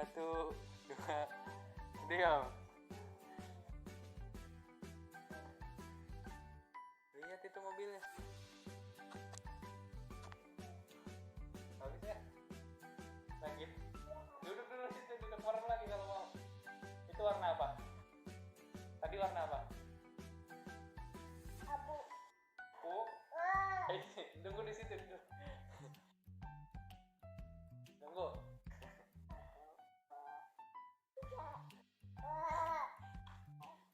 1, 2, diam. Lihat itu mobilnya. Habis ya? Lagi. Duduk dulu situ, duduk warna lagi kalau mau. Itu warna apa? Tadi warna apa? Abu. Abu. Tunggu di situ dulu. Tunggu.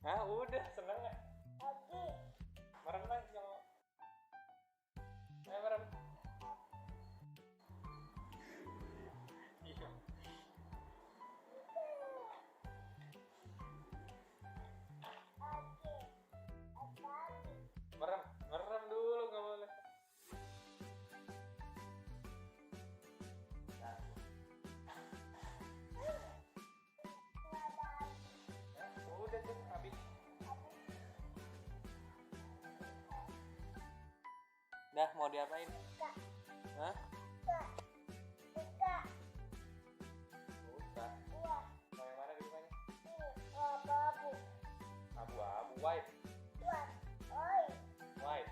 Ah, udah seneng nggak? Lagi. Merem lagi kalau. Merem. Iya. Merem dulu nggak boleh. Udah tuh habis. Dah mau diapain? Hah? Buka. Mau yang mana dibukanya? Abu-abu, white. White.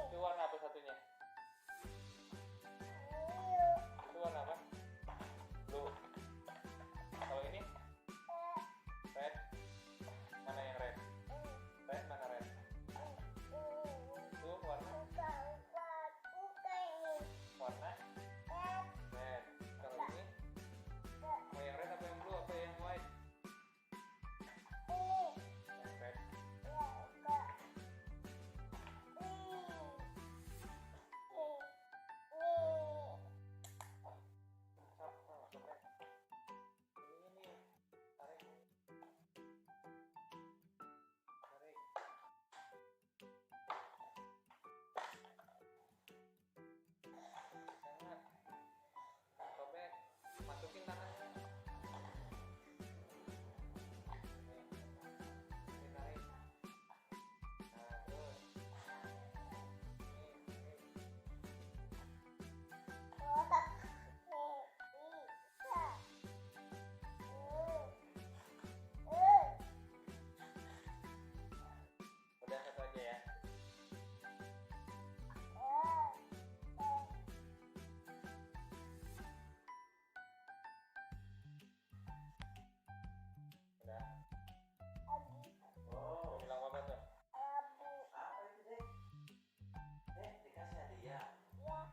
Itu warna apa satunya? Itu warna apa? Blue. Kalau ini? Red. Mana yang red? Red mana red? Itu warna? Warna? Red. Kalau ini? Mau yang red apa yang blue apa yang white? Yang red. Ini tarik. Jangan. Sobek. Masukin tangannya. Ini tarik. Nah, terus. Udah satu aja ya. Udah. Oh, bilang apa tuh? Apa itu, Dek? Dek, dikasih hadiah.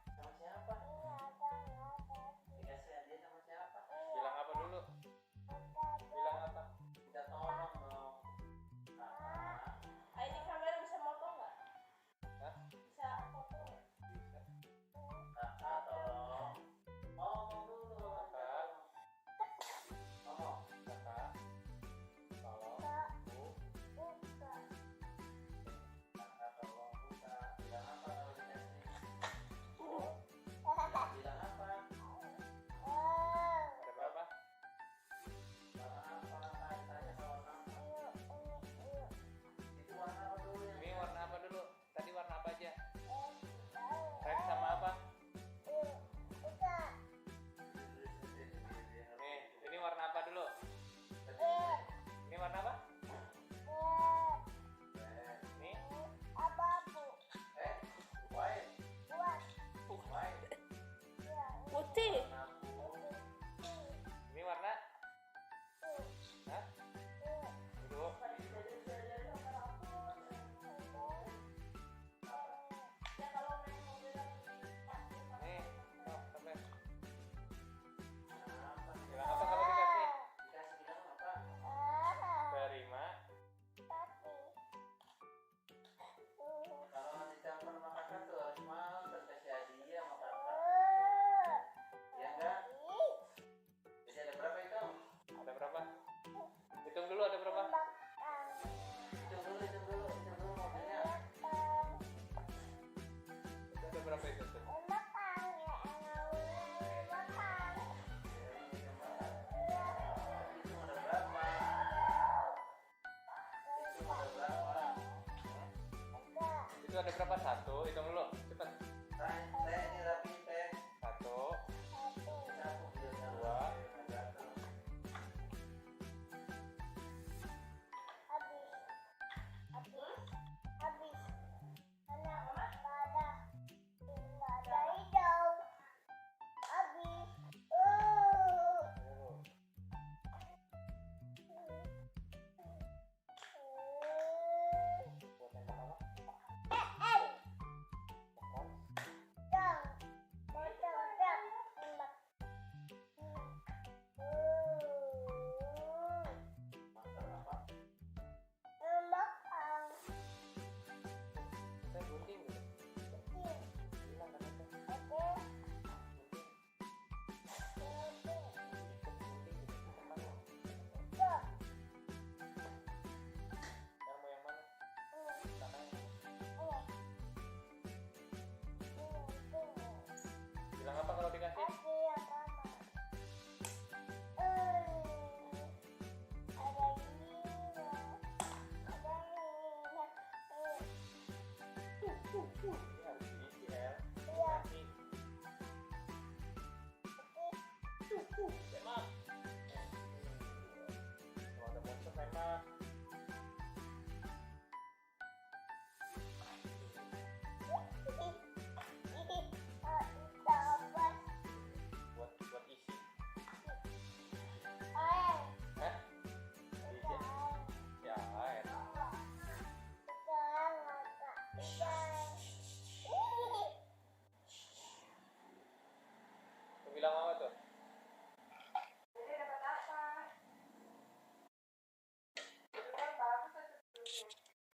Sama siapa? Dikasih hadiah sama siapa? Bilang apa dulu? Bilang apa? Minta tolong dong. Kakak. Ini kamera bisa moto nggak? Hah? Bisa foto nggak? Bisa. Kakak tolong. Ngomong dulu. Kakak. Ngomong. Kakak. Tolong. Bu. Kakak tolong buka. Bilang apa kalau dikasih? Bilang apa? Ada berapa? Warna apa? Tanya sama apa? Itu warna apa dulu yang Ini warna apa dulu? Tadi warna apa aja? Red sama apa? Nih, ini warna apa dulu? Ini warna apa? Ini white. White. Putih. Warna abu. ini warna? Hah? Dulu. Nih, oh, sampai. Apa? Bilang apa kalau dikasih? Dikasih bilang apa? Terima. Kalau nanti campur sama kakak tuh harus mau terkasih hadiah sama kakak. Ya enggak? Jadi ada berapa itu? Ada berapa? Hitung dulu ada berapa? Hitung dulu mobilnya. Itu ada berapa itu tuh? Hitung ada berapa? Hitung ada berapa? Itu ada berapa? Satu, hitung dulu, cepet. Teh ini rapi teh. Satu, Sapu bilangnya. Dua. Satu. Tembak. Kalau ada monster tembak.